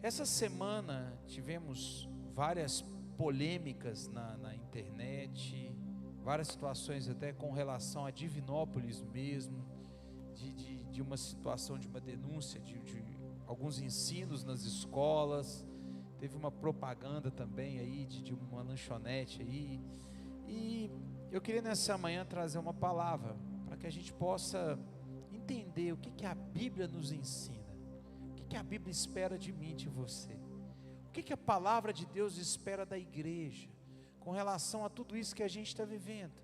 Essa semana tivemos várias polêmicas na internet, várias situações até com relação a Divinópolis mesmo, de uma situação, de uma denúncia, de alguns ensinos nas escolas. Teve uma propaganda também aí de uma lanchonete aí, e eu queria nessa manhã trazer uma palavra, para que a gente possa entender o que a Bíblia nos ensina, o que a Bíblia espera de mim e de você, o que a palavra de Deus espera da igreja, com relação a tudo isso que a gente está vivendo.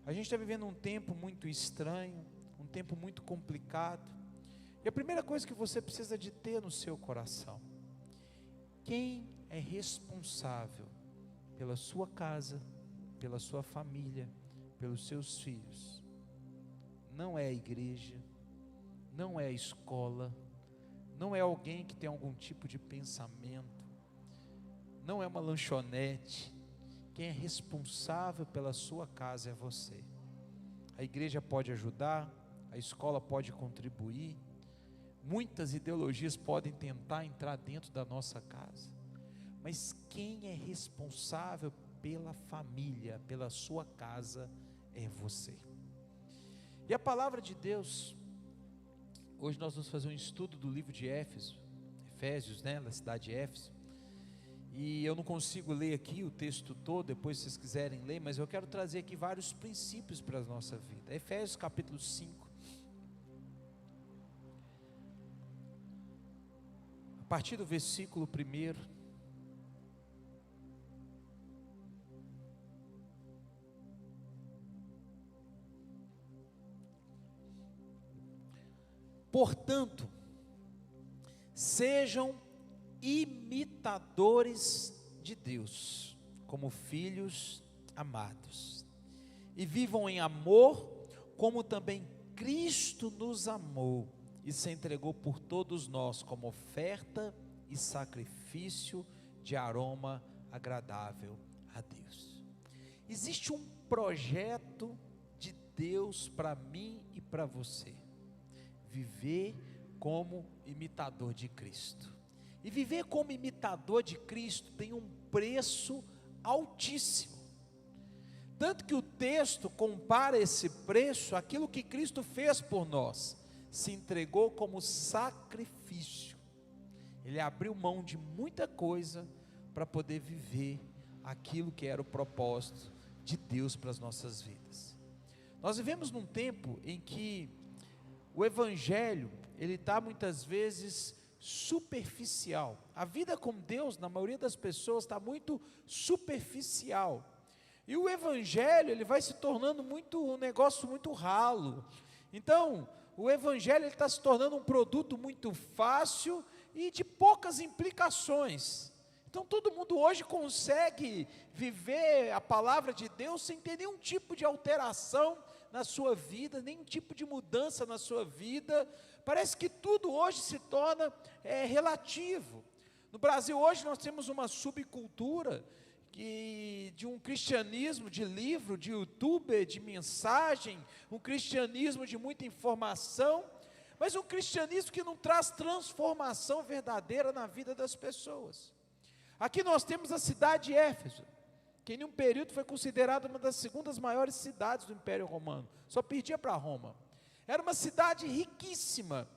A gente está vivendo um tempo muito estranho, um tempo muito complicado, e a primeira coisa que você precisa de ter no seu coração: quem é responsável pela sua casa, pela sua família, pelos seus filhos? Não é a igreja, não é a escola, não é alguém que tem algum tipo de pensamento, não é uma lanchonete. Quem é responsável pela sua casa é você. A igreja pode ajudar, a escola pode contribuir, muitas ideologias podem tentar entrar dentro da nossa casa, mas quem é responsável pela família, pela sua casa, é você. E a palavra de Deus, hoje nós vamos fazer um estudo do livro de Efésios, da cidade de Éfeso, e eu não consigo ler aqui o texto todo, depois se vocês quiserem ler, mas eu quero trazer aqui vários princípios para a nossa vida. Efésios capítulo 5, a partir do versículo 1. Portanto, sejam imitadores de Deus, como filhos amados, e vivam em amor, como também Cristo nos amou e se entregou por todos nós, como oferta e sacrifício de aroma agradável a Deus. Existe um projeto de Deus para mim e para você: viver como imitador de Cristo. E viver como imitador de Cristo tem um preço altíssimo. Tanto que o texto compara esse preço àquilo que Cristo fez por nós. Se entregou como sacrifício. Ele abriu mão de muita coisa para poder viver aquilo que era o propósito de Deus para as nossas vidas. Nós vivemos num tempo em que o evangelho, ele está muitas vezes superficial. A vida com Deus, na maioria das pessoas, está muito superficial. E o evangelho, ele vai se tornando um negócio muito ralo. Então, o evangelho está se tornando um produto muito fácil e de poucas implicações. Então, todo mundo hoje consegue viver a palavra de Deus sem ter nenhum tipo de alteração na sua vida, nenhum tipo de mudança na sua vida. Parece que tudo hoje se torna relativo. No Brasil hoje nós temos uma subcultura de um cristianismo de livro, de youtuber, de mensagem, um cristianismo de muita informação, mas um cristianismo que não traz transformação verdadeira na vida das pessoas. Aqui nós temos a cidade de Éfeso, que em um período foi considerada uma das segundas maiores cidades do Império Romano, só perdia para Roma. Era uma cidade riquíssima,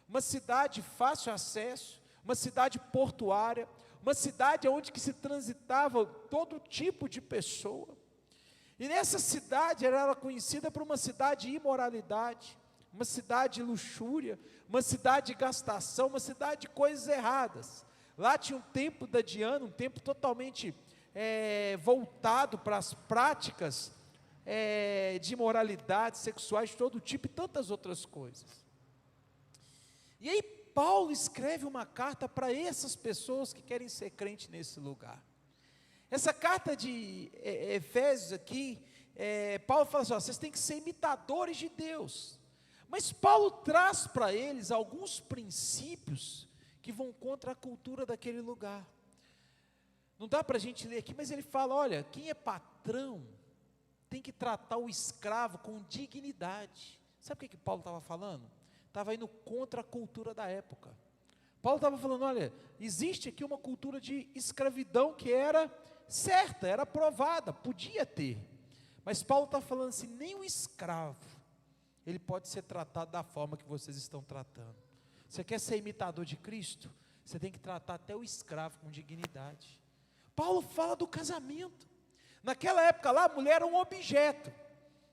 uma cidade de fácil acesso, uma cidade portuária, uma cidade onde que se transitava todo tipo de pessoa. E nessa cidade era conhecida por uma cidade de imoralidade, uma cidade de luxúria, uma cidade de gastação, uma cidade de coisas erradas. Lá tinha um templo da Diana, um templo totalmente voltado para as práticas de imoralidade sexuais de todo tipo e tantas outras coisas. E aí Paulo escreve uma carta para essas pessoas que querem ser crente nesse lugar. Essa carta de Efésios aqui, Paulo fala assim: vocês têm que ser imitadores de Deus. Mas Paulo traz para eles alguns princípios que vão contra a cultura daquele lugar. Não dá para a gente ler aqui, mas ele fala: olha, quem é patrão tem que tratar o escravo com dignidade. Sabe o que Paulo estava falando? Estava indo contra a cultura da época. Paulo estava falando, olha, existe aqui uma cultura de escravidão que era certa, era aprovada, podia ter. Mas Paulo está falando assim, nem o escravo, ele pode ser tratado da forma que vocês estão tratando. Você quer ser imitador de Cristo? Você tem que tratar até o escravo com dignidade. Paulo fala do casamento. Naquela época lá, a mulher era um objeto.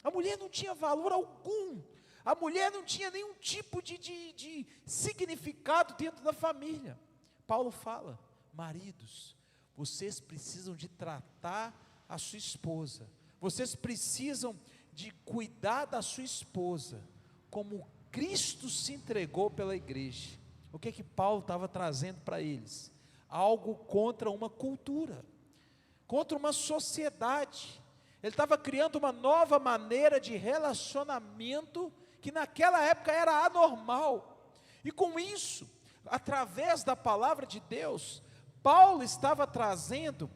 A mulher não tinha valor algum. A mulher não tinha nenhum tipo de significado dentro da família. Paulo fala, maridos, vocês precisam de tratar a sua esposa. Vocês precisam de cuidar da sua esposa, como Cristo se entregou pela igreja. O que Paulo estava trazendo para eles? Algo contra uma cultura, contra uma sociedade. Ele estava criando uma nova maneira de relacionamento, que naquela época era anormal. E com isso, através da palavra de Deus, Paulo estava criando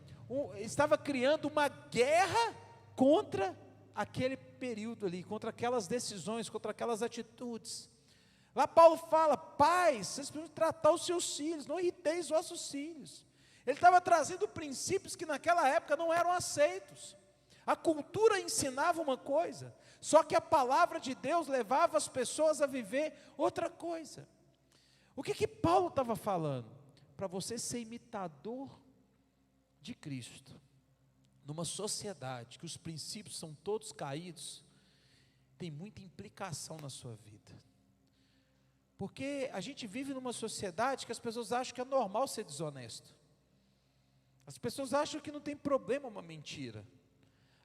uma guerra contra aquele período ali, contra aquelas decisões, contra aquelas atitudes. Lá Paulo fala, pais, vocês precisam tratar os seus filhos, não irriteis os vossos filhos. Ele estava trazendo princípios que naquela época não eram aceitos. A cultura ensinava uma coisa, só que a palavra de Deus levava as pessoas a viver outra coisa. O que Paulo estava falando? Para você ser imitador de Cristo, numa sociedade que os princípios são todos caídos, tem muita implicação na sua vida. Porque a gente vive numa sociedade que as pessoas acham que é normal ser desonesto. As pessoas acham que não tem problema uma mentira.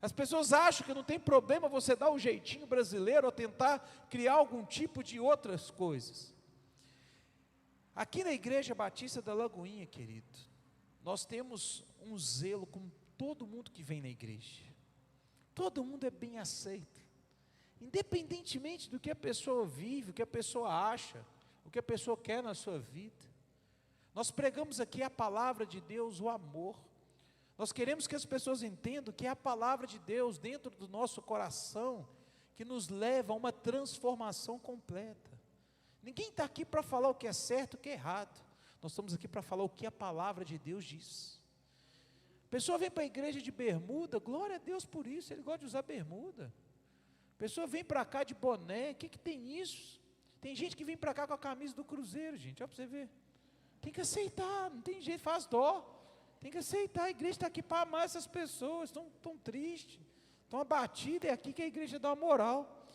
As pessoas acham que não tem problema você dar o jeitinho brasileiro ou tentar criar algum tipo de outras coisas. Aqui na Igreja Batista da Lagoinha, querido, nós temos um zelo com todo mundo que vem na igreja. Todo mundo é bem aceito. Independentemente do que a pessoa vive, o que a pessoa acha, o que a pessoa quer na sua vida. Nós pregamos aqui a palavra de Deus, o amor. Nós queremos que as pessoas entendam que é a palavra de Deus dentro do nosso coração que nos leva a uma transformação completa. Ninguém está aqui para falar o que é certo e o que é errado. Nós estamos aqui para falar o que a palavra de Deus diz. A pessoa vem para a igreja de bermuda, glória a Deus por isso, ele gosta de usar bermuda. A pessoa vem para cá de boné, o que tem isso? Tem gente que vem para cá com a camisa do Cruzeiro, gente, olha para você ver. Tem que aceitar, não tem jeito, faz dó. Tem que aceitar, a igreja está aqui para amar essas pessoas, estão tristes, estão abatidas, é aqui que a igreja dá uma moral.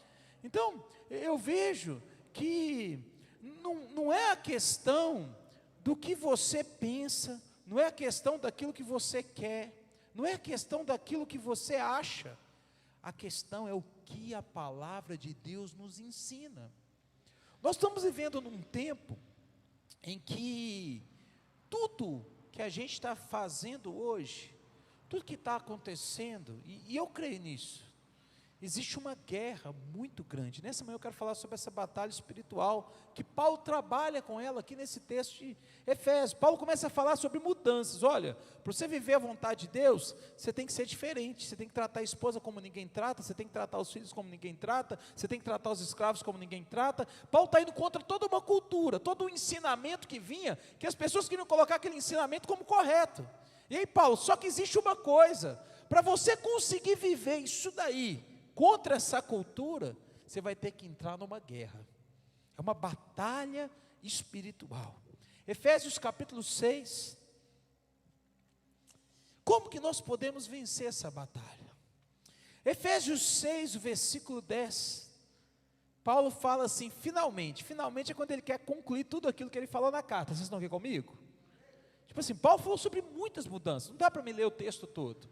Então, eu vejo que não é a questão do que você pensa, não é a questão daquilo que você quer, não é a questão daquilo que você acha, a questão é o que a palavra de Deus nos ensina. Nós estamos vivendo num tempo em que tudo que a gente está fazendo hoje, tudo que está acontecendo, e eu creio nisso, existe uma guerra muito grande. Nessa manhã eu quero falar sobre essa batalha espiritual, que Paulo trabalha com ela aqui nesse texto de Efésios. Paulo começa a falar sobre mudanças. Olha, para você viver a vontade de Deus, você tem que ser diferente, você tem que tratar a esposa como ninguém trata, você tem que tratar os filhos como ninguém trata, você tem que tratar os escravos como ninguém trata. Paulo está indo contra toda uma cultura, todo um ensinamento que vinha, que as pessoas queriam colocar aquele ensinamento como correto. E aí Paulo, só que existe uma coisa, para você conseguir viver isso daí, contra essa cultura, você vai ter que entrar numa guerra. É uma batalha espiritual. Efésios capítulo 6. Como que nós podemos vencer essa batalha? Efésios 6, o versículo 10. Paulo fala assim, finalmente é quando ele quer concluir tudo aquilo que ele falou na carta. Vocês estão aqui comigo? Tipo assim, Paulo falou sobre muitas mudanças, não dá para me ler o texto todo.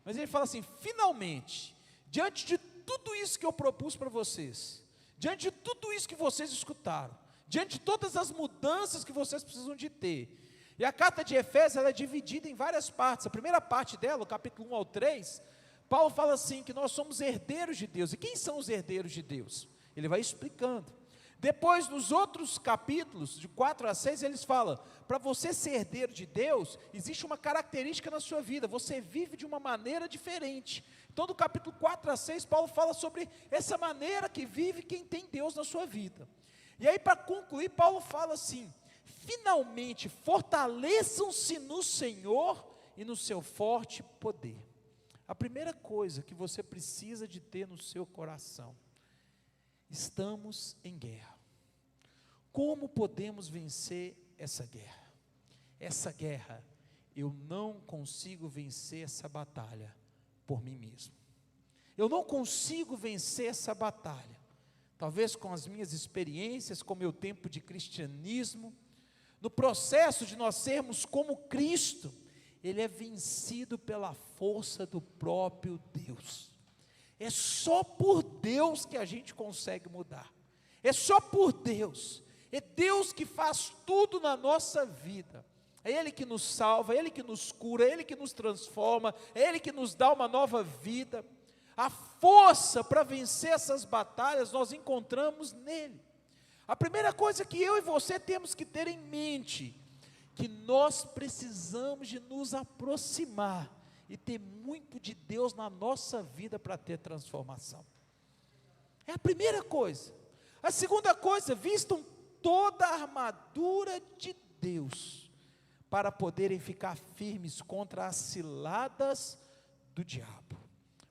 Mas ele fala assim, finalmente, diante de tudo isso que eu propus para vocês, diante de tudo isso que vocês escutaram, diante de todas as mudanças que vocês precisam de ter, e a carta de Efésios ela é dividida em várias partes. A primeira parte dela, o capítulo 1 ao 3, Paulo fala assim, que nós somos herdeiros de Deus. E quem são os herdeiros de Deus? Ele vai explicando. Depois, nos outros capítulos, de 4 a 6, eles falam, para você ser herdeiro de Deus, existe uma característica na sua vida, você vive de uma maneira diferente. Então, do capítulo 4 a 6, Paulo fala sobre essa maneira que vive quem tem Deus na sua vida. E aí, para concluir, Paulo fala assim, finalmente fortaleçam-se no Senhor e no seu forte poder. A primeira coisa que você precisa de ter no seu coração: estamos em guerra. Como podemos vencer essa guerra? Essa guerra, eu não consigo vencer essa batalha por mim mesmo. Eu não consigo vencer essa batalha, talvez com as minhas experiências, com o meu tempo de cristianismo. No processo de nós sermos como Cristo, ele é vencido pela força do próprio Deus. É só por Deus que a gente consegue mudar. É só por Deus. É Deus que faz tudo na nossa vida. É Ele que nos salva, é Ele que nos cura, é Ele que nos transforma, é Ele que nos dá uma nova vida. A força para vencer essas batalhas nós encontramos nele. A primeira coisa que eu e você temos que ter em mente, que nós precisamos de nos aproximar e ter muito de Deus na nossa vida para ter transformação. É a primeira coisa. A segunda coisa: vistam toda a armadura de Deus, para poderem ficar firmes contra as ciladas do diabo.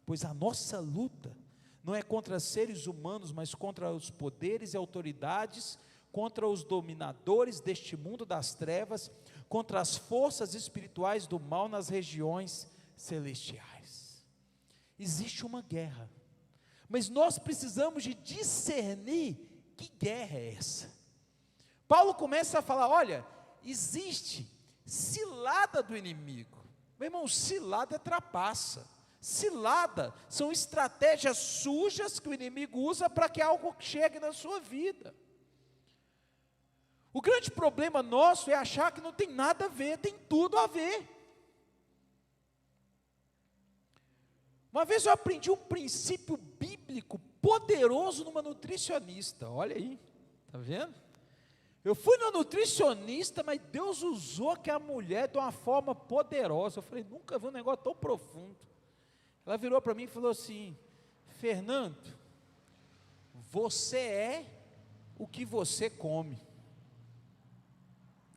Pois a nossa luta não é contra seres humanos, mas contra os poderes e autoridades, contra os dominadores deste mundo das trevas, contra as forças espirituais do mal nas regiões celestiais. Existe uma guerra, mas nós precisamos de discernir que guerra é essa. Paulo começa a falar: olha, existe cilada do inimigo. Meu irmão, cilada é trapaça. Cilada são estratégias sujas que o inimigo usa para que algo chegue na sua vida. O grande problema nosso é achar que não tem nada a ver. Tem tudo a ver. Uma vez eu aprendi um princípio bíblico poderoso numa nutricionista. Olha aí, está vendo? Eu fui no nutricionista, mas Deus usou aquela mulher de uma forma poderosa. Eu falei: nunca vi um negócio tão profundo. Ela virou para mim e falou assim: Fernando, você é o que você come.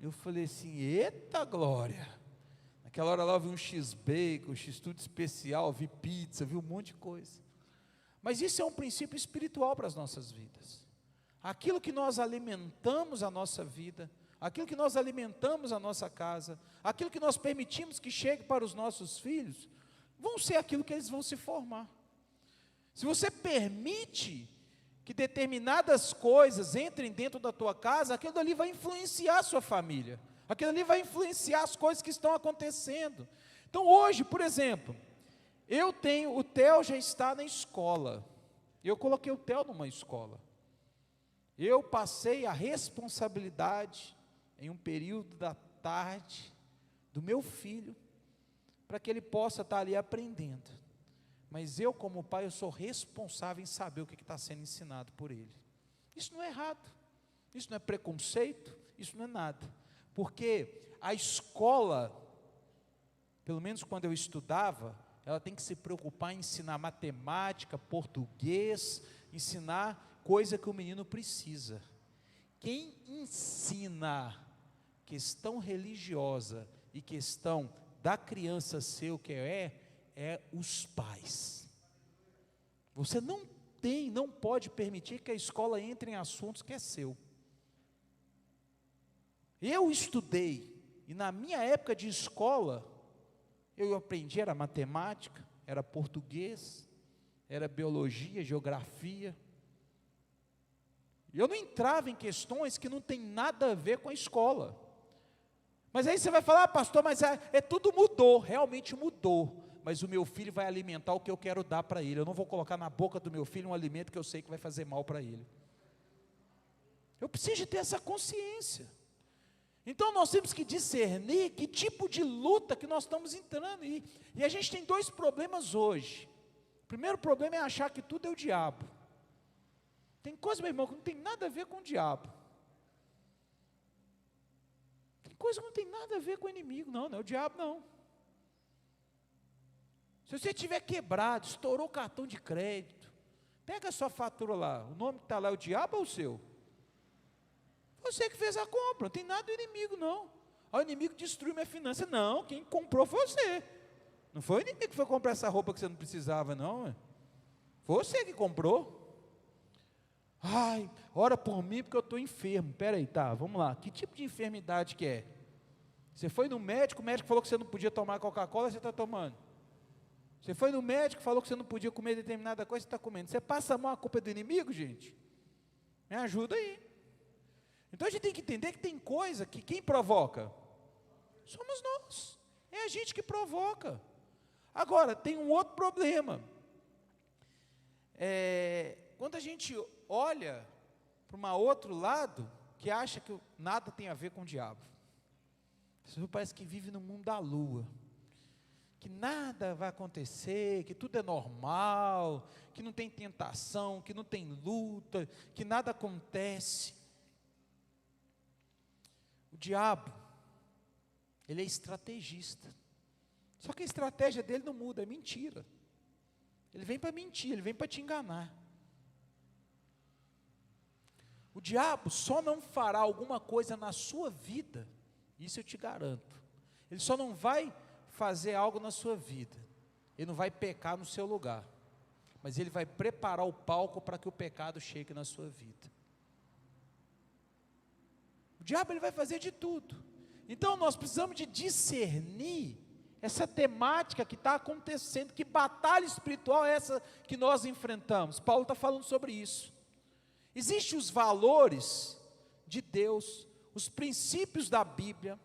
Eu falei assim: eita glória. Naquela hora lá eu vi um X-Bacon, um X-Tudo especial, vi pizza, vi um monte de coisa. Mas isso é um princípio espiritual para as nossas vidas. Aquilo que nós alimentamos a nossa vida, aquilo que nós alimentamos a nossa casa, aquilo que nós permitimos que chegue para os nossos filhos, vão ser aquilo que eles vão se formar. Se você permite que determinadas coisas entrem dentro da tua casa, aquilo ali vai influenciar a sua família, aquilo ali vai influenciar as coisas que estão acontecendo. Então hoje, por exemplo, o Theo já está na escola, eu coloquei o Theo numa escola. Eu passei a responsabilidade, em um período da tarde, do meu filho, para que ele possa estar ali aprendendo. Mas eu, como pai, eu sou responsável em saber o que está sendo ensinado por ele. Isso não é errado, isso não é preconceito, isso não é nada. Porque a escola, pelo menos quando eu estudava, ela tem que se preocupar em ensinar matemática, português, ensinar coisa que o menino precisa. Quem ensina questão religiosa e questão da criança ser o que é os pais. Você não pode permitir que a escola entre em assuntos que é seu. Eu estudei, e na minha época de escola, eu aprendi, era matemática, era português, era biologia, geografia. Eu não entrava em questões que não tem nada a ver com a escola. Mas aí você vai falar: pastor, mas tudo mudou. Realmente mudou. Mas o meu filho vai alimentar o que eu quero dar para ele. Eu não vou colocar na boca do meu filho um alimento que eu sei que vai fazer mal para ele. Eu preciso de ter essa consciência. Então nós temos que discernir que tipo de luta que nós estamos entrando. E a gente tem dois problemas hoje. O primeiro problema é achar que tudo é o diabo. Tem coisa, meu irmão, que não tem nada a ver com o diabo. Tem coisa que não tem nada a ver com o inimigo. Não é o diabo, não. Se você tiver quebrado, estourou o cartão de crédito, pega a sua fatura lá, o nome que está lá é o diabo ou o seu? Foi você que fez a compra, não tem nada do inimigo, não. O inimigo destruiu minha finança. Não, quem comprou foi você. Não foi o inimigo que foi comprar essa roupa que você não precisava, não. Foi você que comprou. Ai, ora por mim porque eu estou enfermo. Peraí, tá, vamos lá. Que tipo de enfermidade que é? Você foi no médico, o médico falou que você não podia tomar Coca-Cola, você está tomando. Você foi no médico, falou que você não podia comer determinada coisa, você está comendo. Você passa a mão, a culpa é do inimigo, gente? Me ajuda aí. Então a gente tem que entender que tem coisa que quem provoca? Somos nós. É a gente que provoca. Agora, tem um outro problema. Quando a gente olha para um outro lado, que acha que nada tem a ver com o diabo. Você parece que vive no mundo da lua. Que nada vai acontecer, que tudo é normal, que não tem tentação, que não tem luta, que nada acontece. O diabo, ele é estrategista. Só que a estratégia dele não muda, é mentira. Ele vem para mentir, ele vem para te enganar. O diabo só não fará alguma coisa na sua vida, isso eu te garanto. Ele só não vai fazer algo na sua vida, ele não vai pecar no seu lugar, mas ele vai preparar o palco para que o pecado chegue na sua vida. O diabo ele vai fazer de tudo. Então nós precisamos de discernir essa temática que está acontecendo, que batalha espiritual é essa que nós enfrentamos. Paulo está falando sobre isso. Existem os valores de Deus, os princípios da Bíblia,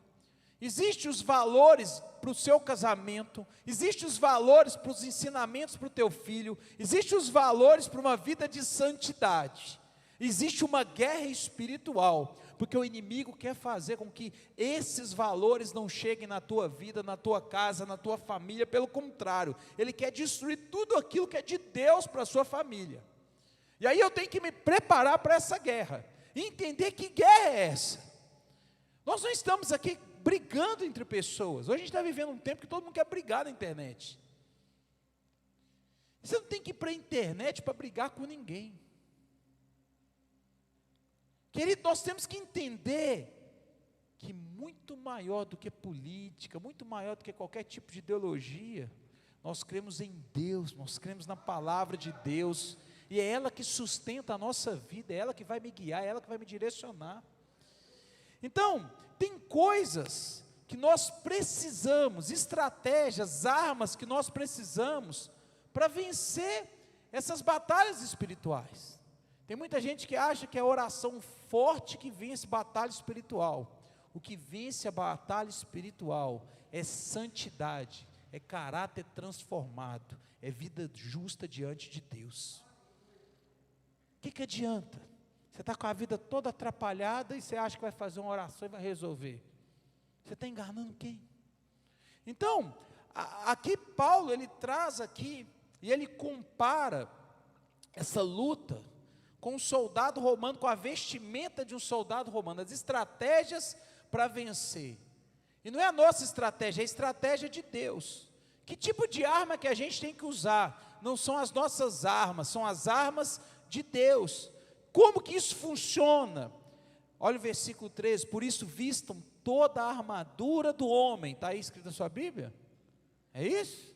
existem os valores para o seu casamento, existem os valores para os ensinamentos para o teu filho, existem os valores para uma vida de santidade. Existe uma guerra espiritual, porque o inimigo quer fazer com que esses valores não cheguem na tua vida, na tua casa, na tua família. Pelo contrário, ele quer destruir tudo aquilo que é de Deus para a sua família. E aí eu tenho que me preparar para essa guerra, e entender que guerra é essa. Nós não estamos aqui brigando entre pessoas. Hoje a gente está vivendo um tempo que todo mundo quer brigar na internet. Você não tem que ir para a internet para brigar com ninguém. Querido, nós temos que entender que muito maior do que política, muito maior do que qualquer tipo de ideologia, nós cremos em Deus, nós cremos na palavra de Deus, e é ela que sustenta a nossa vida, é ela que vai me guiar, é ela que vai me direcionar. Então, tem coisas que nós precisamos, estratégias, armas que nós precisamos para vencer essas batalhas espirituais. Tem muita gente que acha que é a oração forte que vence batalha espiritual. O que vence a batalha espiritual é santidade, é caráter transformado, é vida justa diante de Deus. O que adianta? Você está com a vida toda atrapalhada e você acha que vai fazer uma oração e vai resolver. Você está enganando quem? Então, aqui Paulo, ele traz aqui, e ele compara essa luta com um soldado romano, com a vestimenta de um soldado romano, as estratégias para vencer. E não é a nossa estratégia, é a estratégia de Deus. Que tipo de arma que a gente tem que usar? Não são as nossas armas, são as armas de Deus. Como que isso funciona? Olha o versículo 13, por isso vistam toda a armadura do homem. Está aí escrito na sua Bíblia? É isso?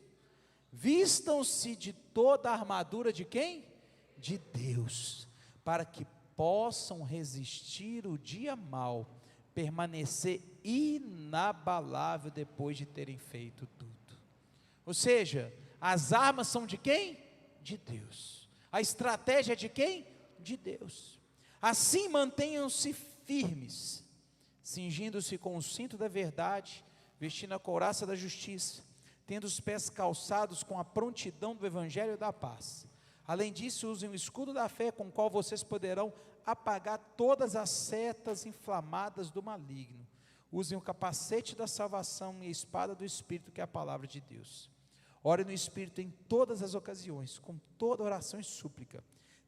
Vistam-se de toda a armadura de quem? De Deus, para que possam resistir o dia mau, permanecer inabalável depois de terem feito tudo. Ou seja, as armas são de quem? De Deus. A estratégia é de quem? De Deus. Assim mantenham-se firmes, cingindo-se com o cinto da verdade, vestindo a couraça da justiça, tendo os pés calçados com a prontidão do evangelho da paz. Além disso, usem o escudo da fé, com o qual vocês poderão apagar todas as setas inflamadas do maligno. Usem o capacete da salvação e a espada do Espírito, que é a palavra de Deus. Orem no Espírito em todas as ocasiões, com toda oração e súplica.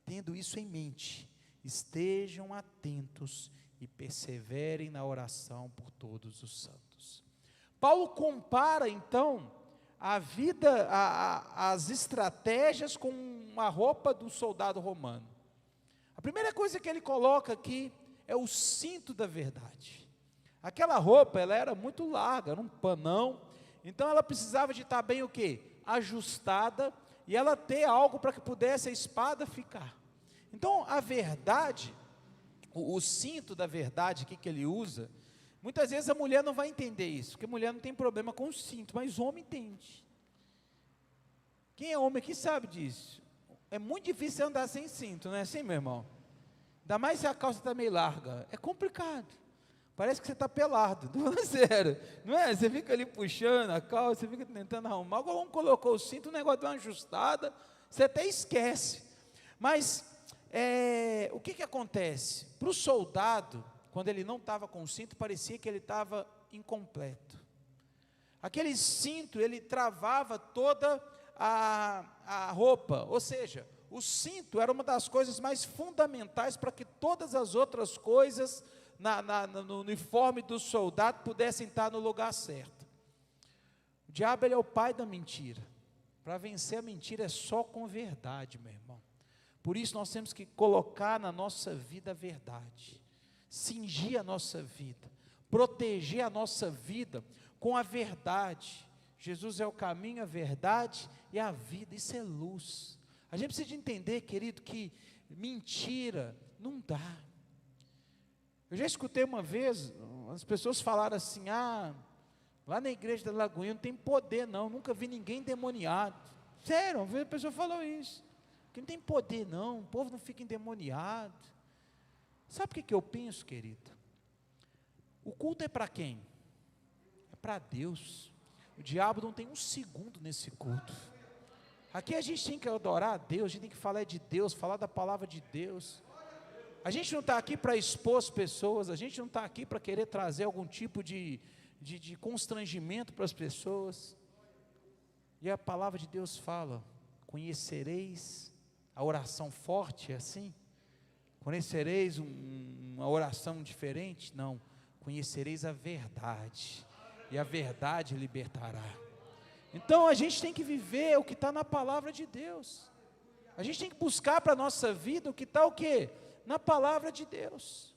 Tendo isso em mente, estejam atentos e perseverem na oração por todos os santos. Paulo compara então a vida, as estratégias com a roupa do soldado romano. A primeira coisa que ele coloca aqui é o cinto da verdade. Aquela roupa, ela era muito larga, era um panão, então ela precisava de estar bem o quê? Ajustada, e ela ter algo para que pudesse a espada ficar. Então a verdade, o cinto da verdade que ele usa, muitas vezes a mulher não vai entender isso, porque a mulher não tem problema com o cinto, mas o homem entende. Quem é homem aqui sabe disso. É muito difícil andar sem cinto, não é assim, meu irmão? Ainda mais se a calça está meio larga, é complicado. Parece que você está pelado, não é sério, não é? Você fica ali puxando a calça, você fica tentando arrumar. Agora um colocou o cinto, o negócio deu uma ajustada, você até esquece. Mas o que acontece? Para o soldado, quando ele não estava com o cinto, parecia que ele estava incompleto. Aquele cinto, ele travava toda a roupa, ou seja, o cinto era uma das coisas mais fundamentais para que todas as outras coisas no uniforme do soldado pudessem estar no lugar certo. O diabo, ele é o pai da mentira. Para vencer a mentira é só com verdade, meu irmão. Por isso nós temos que colocar na nossa vida a verdade, cingir a nossa vida, proteger a nossa vida com a verdade. Jesus é o caminho, a verdade e a vida, isso é luz. A gente precisa de entender, querido, que mentira não dá. Eu já escutei uma vez, as pessoas falaram assim, lá na igreja da Lagoinha não tem poder não, nunca vi ninguém endemoniado. Sério, uma vez a pessoa falou isso, que não tem poder não, o povo não fica endemoniado. Sabe o que eu penso, querido? O culto é para quem? É para Deus. O diabo não tem um segundo nesse culto. Aqui a gente tem que adorar a Deus, a gente tem que falar de Deus, falar da palavra de Deus. A gente não está aqui para expor as pessoas, a gente não está aqui para querer trazer algum tipo de constrangimento para as pessoas. E a palavra de Deus fala, conhecereis, a oração forte é assim? Conhecereis uma oração diferente? Não, conhecereis a verdade, e a verdade libertará. Então a gente tem que viver o que está na palavra de Deus, a gente tem que buscar para a nossa vida o que está o quê? Na palavra de Deus.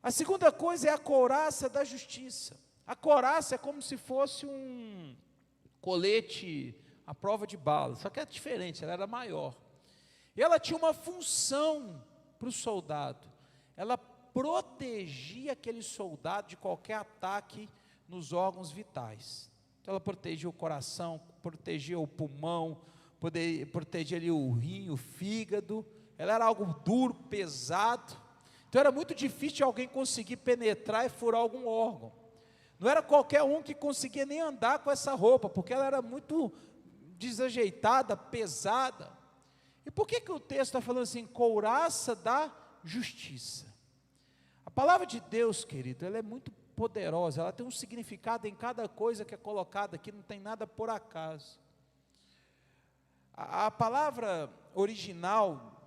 A segunda coisa é a couraça da justiça. A couraça é como se fosse um colete à prova de bala, só que é diferente, ela era maior. E ela tinha uma função para o soldado, ela protegia aquele soldado de qualquer ataque nos órgãos vitais. Então ela protegia o coração, protegia o pulmão, protegia ali o rim, o fígado. Ela era algo duro, pesado, então era muito difícil de alguém conseguir penetrar e furar algum órgão. Não era qualquer um que conseguia nem andar com essa roupa, porque ela era muito desajeitada, pesada. E por que o texto está falando assim, couraça da justiça? A palavra de Deus, querido, ela é muito poderosa, ela tem um significado em cada coisa que é colocada aqui, não tem nada por acaso. A palavra original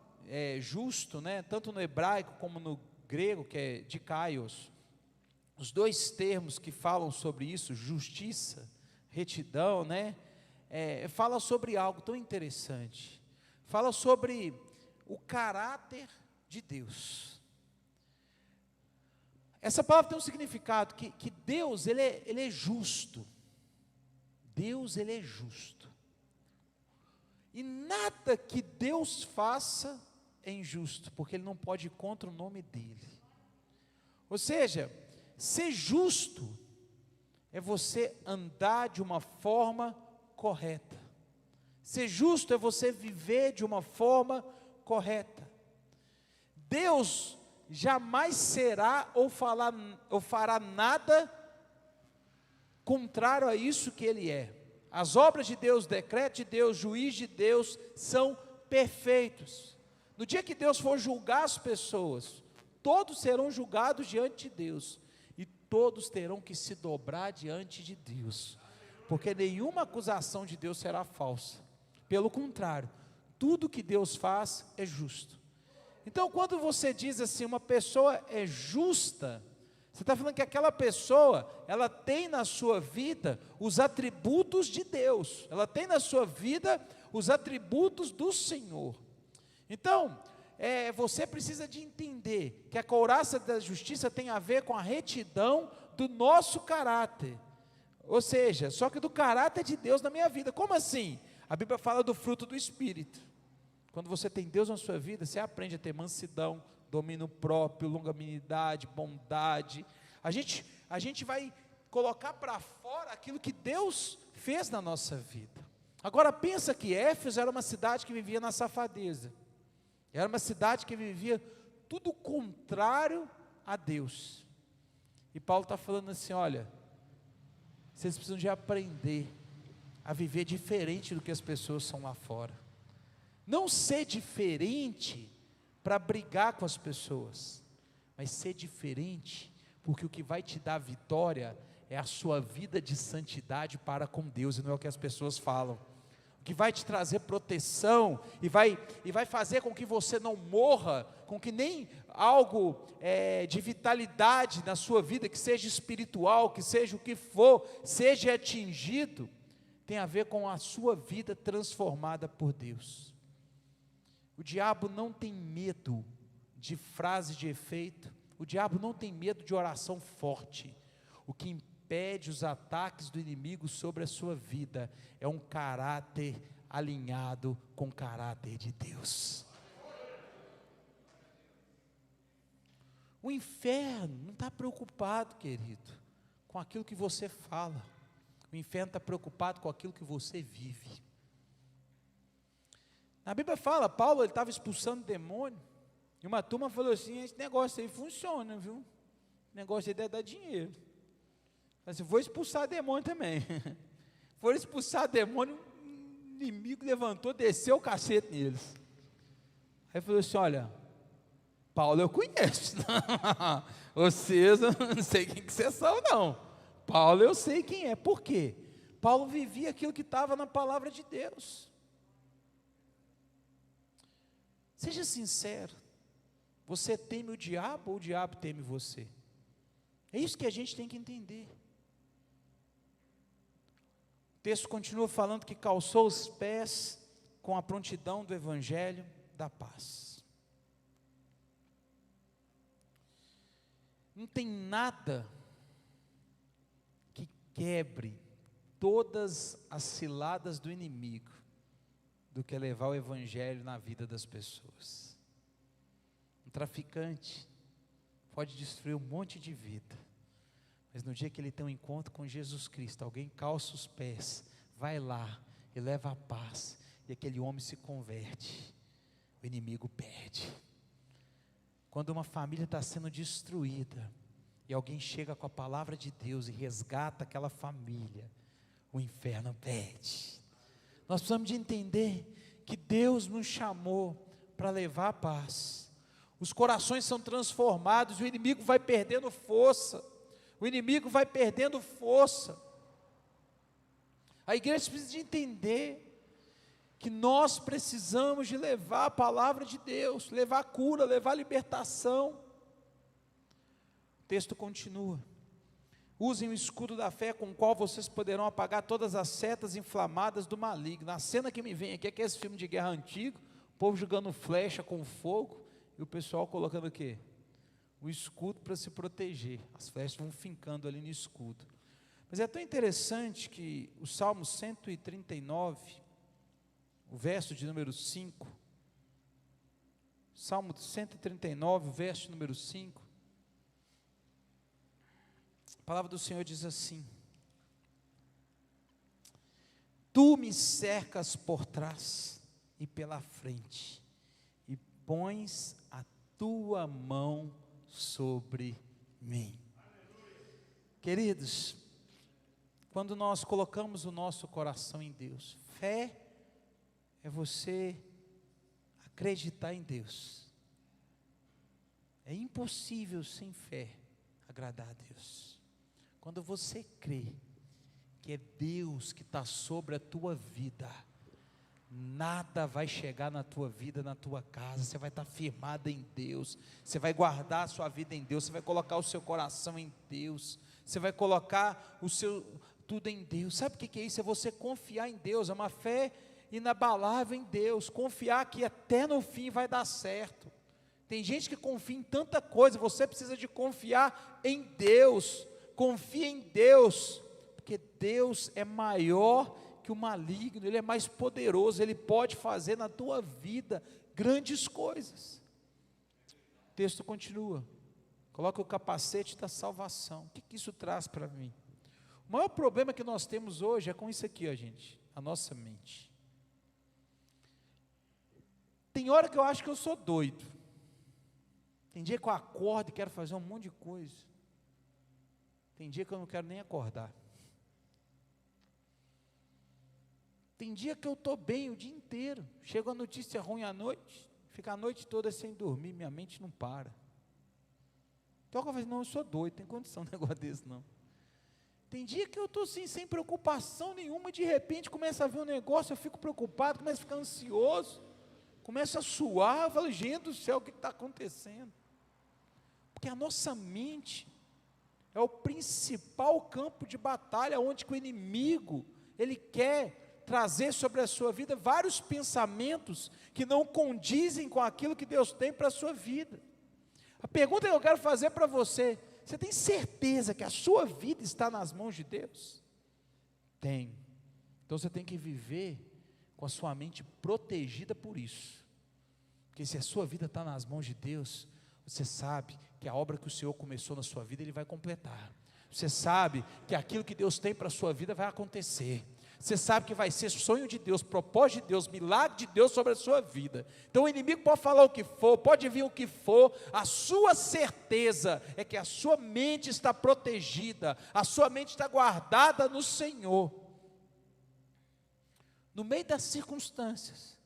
justo, né, tanto no hebraico como no grego, que é dikaios, os dois termos que falam sobre isso, justiça, retidão, né, fala sobre algo tão interessante, fala sobre o caráter de Deus. Essa palavra tem um significado, que Deus, ele é justo, Deus, ele é justo, e nada que Deus faça é injusto, porque ele não pode ir contra o nome dele. Ou seja, ser justo é você andar de uma forma correta. Ser justo é você viver de uma forma correta. Deus jamais será ou fará nada contrário a isso que ele é. As obras de Deus, decreto de Deus, juiz de Deus são perfeitos. No dia que Deus for julgar as pessoas, todos serão julgados diante de Deus, e todos terão que se dobrar diante de Deus, porque nenhuma acusação de Deus será falsa. Pelo contrário, tudo que Deus faz é justo. Então, quando você diz assim, uma pessoa é justa, você está falando que aquela pessoa, ela tem na sua vida os atributos de Deus, ela tem na sua vida os atributos do Senhor. Então, você precisa de entender que a couraça da justiça tem a ver com a retidão do nosso caráter, ou seja, só que do caráter de Deus na minha vida. Como assim? A Bíblia fala do fruto do Espírito. Quando você tem Deus na sua vida, você aprende a ter mansidão, domínio próprio, longanimidade, bondade. A gente vai colocar para fora aquilo que Deus fez na nossa vida. Agora pensa que Éfeso era uma cidade que vivia na safadeza, era uma cidade que vivia tudo contrário a Deus, e Paulo está falando assim: olha, vocês precisam de aprender a viver diferente do que as pessoas são lá fora, não ser diferente para brigar com as pessoas, mas ser diferente, porque o que vai te dar vitória é a sua vida de santidade para com Deus, e não é o que as pessoas falam. O que vai te trazer proteção, e vai fazer com que você não morra, com que nem algo de vitalidade na sua vida, que seja espiritual, que seja o que for, seja atingido, tem a ver com a sua vida transformada por Deus. O diabo não tem medo de frase de efeito, o diabo não tem medo de oração forte. O que impede os ataques do inimigo sobre a sua vida é um caráter alinhado com o caráter de Deus. O inferno não está preocupado, querido, com aquilo que você fala. O inferno está preocupado com aquilo que você vive. Na Bíblia fala, Paulo estava expulsando demônio, e uma turma falou assim: esse negócio aí funciona, viu? O negócio aí deve dar dinheiro. Mas eu vou expulsar demônio também. Foram expulsar demônio, o inimigo levantou, desceu o cacete neles. Aí falou assim: olha, Paulo eu conheço. Vocês, eu não sei quem que vocês são não. Paulo eu sei quem é. Por quê? Paulo vivia aquilo que estava na palavra de Deus. Seja sincero, você teme o diabo ou o diabo teme você? É isso que a gente tem que entender. O texto continua falando que calçou os pés com a prontidão do evangelho da paz. Não tem nada que quebre todas as ciladas do inimigo do que levar o evangelho na vida das pessoas. Um traficante pode destruir um monte de vida, mas no dia que ele tem um encontro com Jesus Cristo, alguém calça os pés, vai lá e leva a paz, e aquele homem se converte, o inimigo perde. Quando uma família está sendo destruída, e alguém chega com a palavra de Deus e resgata aquela família, o inferno perde. Nós precisamos de entender que Deus nos chamou para levar a paz. Os corações são transformados, o inimigo vai perdendo força. O inimigo vai perdendo força. A igreja precisa de entender que nós precisamos de levar a palavra de Deus, levar a cura, levar a libertação. O texto continua: usem o escudo da fé com o qual vocês poderão apagar todas as setas inflamadas do maligno. A cena que me vem aqui é que esse filme de guerra antigo, o povo jogando flecha com fogo, e o pessoal colocando o quê? O escudo para se proteger. As flechas vão fincando ali no escudo. Mas é tão interessante que o Salmo 139, o verso de número 5, Salmo 139, o verso número 5, a palavra do Senhor diz assim: tu me cercas por trás e pela frente, e pões a tua mão sobre mim. Queridos, quando nós colocamos o nosso coração em Deus, fé é você acreditar em Deus. É impossível sem fé agradar a Deus. Quando você crê que é Deus que está sobre a tua vida, nada vai chegar na tua vida, na tua casa, você vai estar firmado em Deus, você vai guardar a sua vida em Deus, você vai colocar o seu coração em Deus, você vai colocar o seu tudo em Deus. Sabe o que é isso? É você confiar em Deus, é uma fé inabalável em Deus, confiar que até no fim vai dar certo. Tem gente que confia em tanta coisa, você precisa de confiar em Deus. Confia em Deus, porque Deus é maior que o maligno, Ele é mais poderoso, Ele pode fazer na tua vida grandes coisas. O texto continua, coloca o capacete da salvação. O que isso traz para mim? O maior problema que nós temos hoje é com isso aqui, ó, gente, a nossa mente. Tem hora que eu acho que eu sou doido, tem dia que eu acordo e quero fazer um monte de coisa, tem dia que eu não quero nem acordar, tem dia que eu estou bem o dia inteiro, chega a notícia ruim à noite, fica a noite toda sem dormir, minha mente não para. Então eu falo, não, eu sou doido, tem condição de um negócio desse não. Tem dia que eu estou assim, sem preocupação nenhuma, de repente começa a ver um negócio, eu fico preocupado, começo a ficar ansioso, começo a suar, eu falo, gente do céu, o que está acontecendo? Porque a nossa mente é o principal campo de batalha, onde que o inimigo, ele quer trazer sobre a sua vida vários pensamentos que não condizem com aquilo que Deus tem para a sua vida. A pergunta que eu quero fazer para você: você tem certeza que a sua vida está nas mãos de Deus? Tem. Então você tem que viver com a sua mente protegida por isso. Porque se a sua vida está nas mãos de Deus, você sabe que a obra que o Senhor começou na sua vida, Ele vai completar. Você sabe que aquilo que Deus tem para a sua vida vai acontecer. Você sabe que vai ser sonho de Deus, propósito de Deus, milagre de Deus sobre a sua vida. Então o inimigo pode falar o que for, pode vir o que for, a sua certeza é que a sua mente está protegida, a sua mente está guardada no Senhor. No meio das circunstâncias,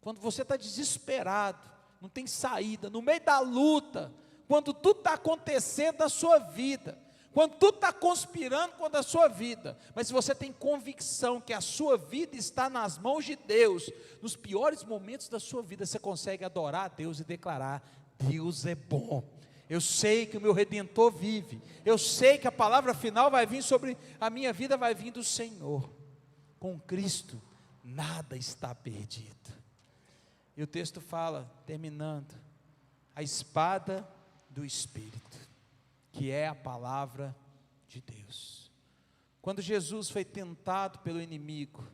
quando você está desesperado, não tem saída, no meio da luta, quando tudo está acontecendo na sua vida, quando tudo está conspirando contra a sua vida, mas se você tem convicção que a sua vida está nas mãos de Deus, nos piores momentos da sua vida, você consegue adorar a Deus e declarar: Deus é bom, eu sei que o meu Redentor vive, eu sei que a palavra final vai vir sobre a minha vida, vai vir do Senhor. Com Cristo, nada está perdido. E o texto fala, terminando, a espada do Espírito, que é a palavra de Deus. Quando Jesus foi tentado pelo inimigo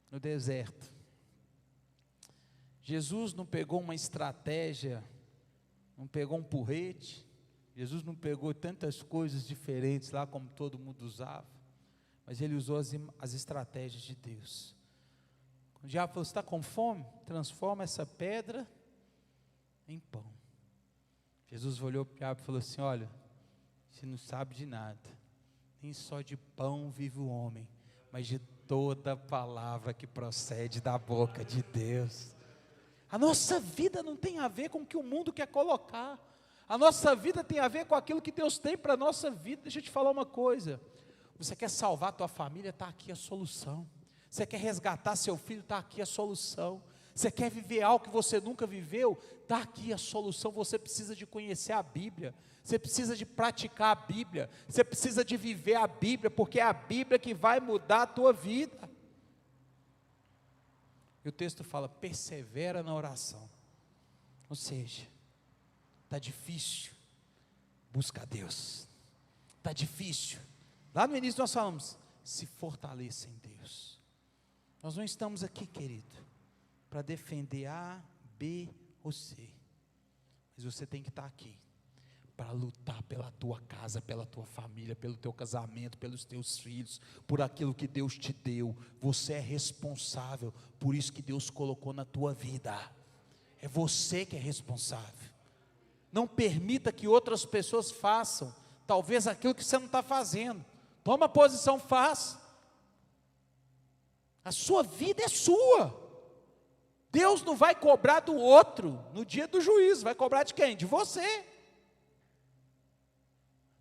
no deserto, Jesus não pegou uma estratégia, não pegou um porrete, Jesus não pegou tantas coisas diferentes lá como todo mundo usava, mas Ele usou as estratégias de Deus. O diabo falou: você está com fome? Transforma essa pedra em pão. Jesus olhou para o diabo e falou assim: olha, você não sabe de nada, nem só de pão vive o homem, mas de toda palavra que procede da boca de Deus. A nossa vida não tem a ver com o que o mundo quer colocar, a nossa vida tem a ver com aquilo que Deus tem para a nossa vida. Deixa eu te falar uma coisa: você quer salvar a tua família, está aqui a solução. Você quer resgatar seu filho, está aqui a solução. Você quer viver algo que você nunca viveu, está aqui a solução. Você precisa de conhecer a Bíblia, você precisa de praticar a Bíblia, você precisa de viver a Bíblia, porque é a Bíblia que vai mudar a tua vida. E o texto fala: persevera na oração. Ou seja, está difícil, busca a Deus. Está difícil, lá no início nós falamos, se fortaleça em Deus. Nós não estamos aqui, querido, para defender A, B ou C, mas você tem que estar aqui para lutar pela tua casa, pela tua família, pelo teu casamento, pelos teus filhos, por aquilo que Deus te deu. Você é responsável por isso que Deus colocou na tua vida, é você que é responsável. Não permita que outras pessoas façam talvez aquilo que você não está fazendo. Toma posição, faz. A sua vida é sua. Deus não vai cobrar do outro no dia do juízo. Vai cobrar de quem? De você.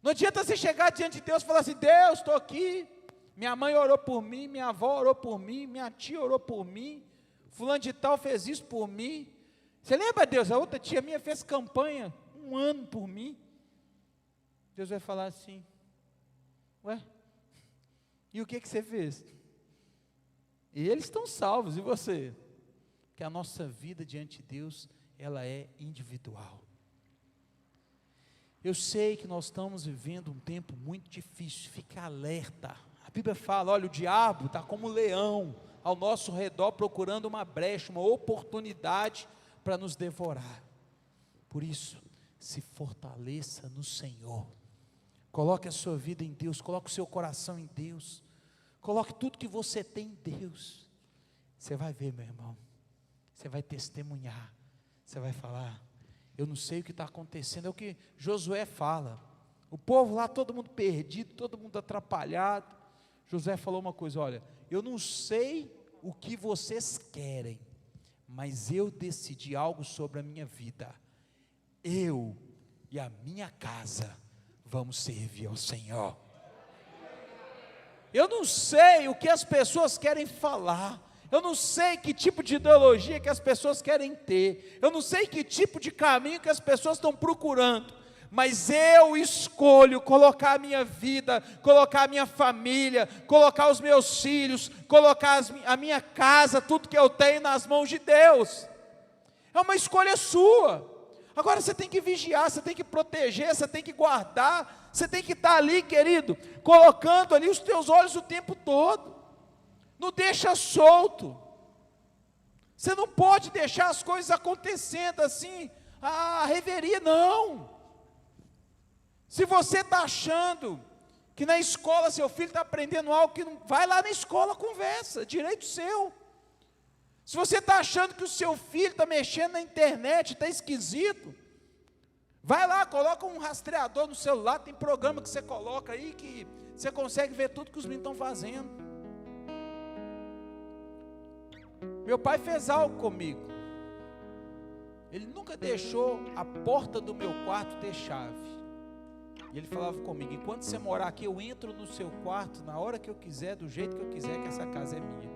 Não adianta você chegar diante de Deus e falar assim: Deus, estou aqui, minha mãe orou por mim, minha avó orou por mim, minha tia orou por mim, fulano de tal fez isso por mim. Você lembra, Deus? A outra tia minha fez campanha 1 ano por mim. Deus vai falar assim: ué, e o que você fez? E eles estão salvos, e você? Que a nossa vida diante de Deus ela é individual. Eu sei que nós estamos vivendo um tempo muito difícil, fica alerta. A Bíblia fala, olha, o diabo está como um leão ao nosso redor, procurando uma brecha, uma oportunidade para nos devorar. Por isso, se fortaleça no Senhor, coloque a sua vida em Deus, coloque o seu coração em Deus, coloque tudo que você tem em Deus. Você vai ver, meu irmão, você vai testemunhar, você vai falar, eu não sei o que está acontecendo, é o que Josué fala, o povo lá, todo mundo perdido, todo mundo atrapalhado. Josué falou uma coisa, olha, eu não sei o que vocês querem, mas eu decidi algo sobre a minha vida, eu e a minha casa vamos servir ao Senhor. Eu não sei o que as pessoas querem falar, eu não sei que tipo de ideologia que as pessoas querem ter, eu não sei que tipo de caminho que as pessoas estão procurando, mas eu escolho colocar a minha vida, colocar a minha família, colocar os meus filhos, colocar a minha casa, tudo que eu tenho nas mãos de Deus. É uma escolha sua. Agora você tem que vigiar, você tem que proteger, você tem que guardar, você tem que estar ali, querido, colocando ali os teus olhos o tempo todo. Não deixa solto. Você não pode deixar as coisas acontecendo assim, reveria, não. Se você está achando que na escola seu filho está aprendendo algo que não, vai lá na escola, conversa, direito seu. Se você está achando que o seu filho está mexendo na internet, está esquisito, vai lá, coloca um rastreador no celular, tem programa que você coloca aí, que você consegue ver tudo que os meninos estão fazendo. Meu pai fez algo comigo, ele nunca deixou a porta do meu quarto ter chave, e ele falava comigo, enquanto você morar aqui, eu entro no seu quarto, na hora que eu quiser, do jeito que eu quiser, que essa casa é minha.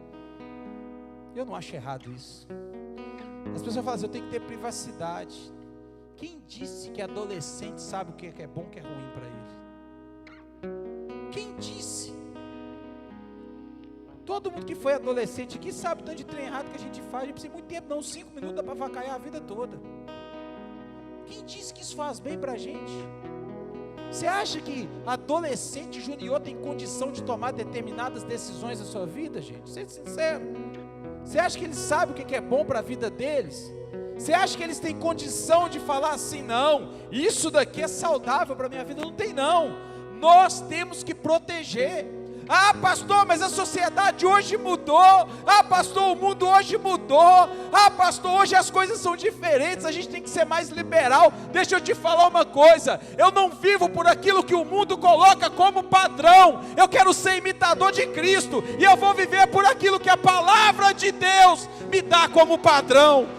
Eu não acho errado isso. As pessoas falam assim, eu tenho que ter privacidade. Quem disse que adolescente sabe o que é bom e o que é ruim para ele? Quem disse? Todo mundo que foi adolescente aqui sabe o tanto de trem errado que a gente faz. A gente precisa de muito tempo, não, 5 minutos dá para avacalhar a vida toda. Quem disse que isso faz bem para a gente? Você acha que adolescente junior tem condição de tomar determinadas decisões na sua vida, gente? Seja sincero. Você acha que eles sabem o que é bom para a vida deles? Você acha que eles têm condição de falar assim, não, isso daqui é saudável para a minha vida? Não tem não. Nós temos que proteger. Ah, pastor, mas a sociedade hoje mudou. Ah, pastor, o mundo hoje mudou. Ah, pastor, hoje as coisas são diferentes, a gente tem que ser mais liberal. Deixa eu te falar uma coisa, eu não vivo por aquilo que o mundo coloca como padrão. Eu quero ser imitador de Cristo, e eu vou viver por aquilo que a palavra de Deus me dá como padrão.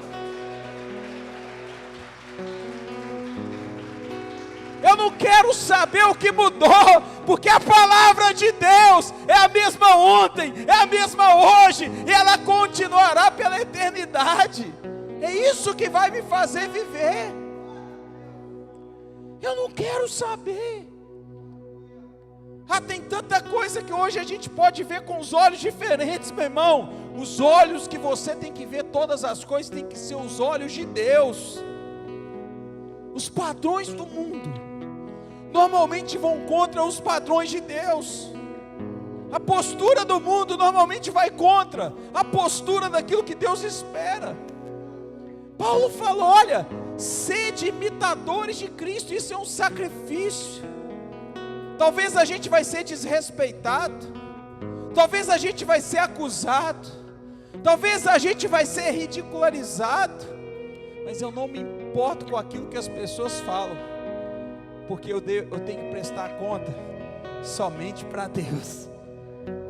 Eu não quero saber o que mudou, porque a palavra de Deus é a mesma ontem, é a mesma hoje, e ela continuará pela eternidade. É isso que vai me fazer viver. Eu não quero saber. Tem tanta coisa que hoje a gente pode ver com os olhos diferentes, meu irmão. Os olhos que você tem que ver todas as coisas tem que ser os olhos de Deus. Os padrões do mundo normalmente vão contra os padrões de Deus. A postura do mundo normalmente vai contra a postura daquilo que Deus espera. Paulo falou, olha, sede imitadores de Cristo, isso é um sacrifício. Talvez a gente vai ser desrespeitado, talvez a gente vai ser acusado, talvez a gente vai ser ridicularizado, mas eu não me importo com aquilo que as pessoas falam, porque eu tenho que prestar conta somente para Deus.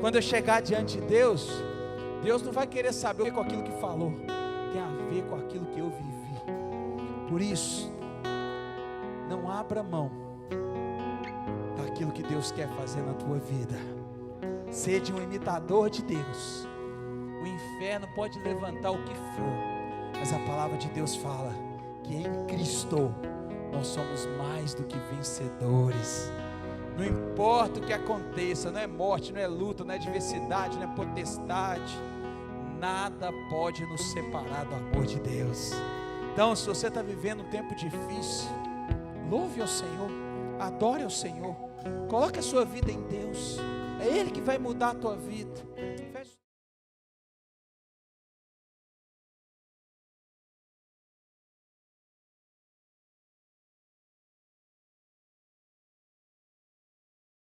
Quando eu chegar diante de Deus, Deus não vai querer saber com aquilo que falou, tem a ver com aquilo que eu vivi. Por isso, não abra mão daquilo que Deus quer fazer na tua vida. Seja um imitador de Deus. O inferno pode levantar o que for, mas a palavra de Deus fala que em Cristo nós somos mais do que vencedores. Não importa o que aconteça, não é morte, não é luta, não é adversidade, não é potestade, nada pode nos separar do amor de Deus. Então, se você está vivendo um tempo difícil, louve ao Senhor, adore ao Senhor, coloque a sua vida em Deus. É Ele que vai mudar a tua vida.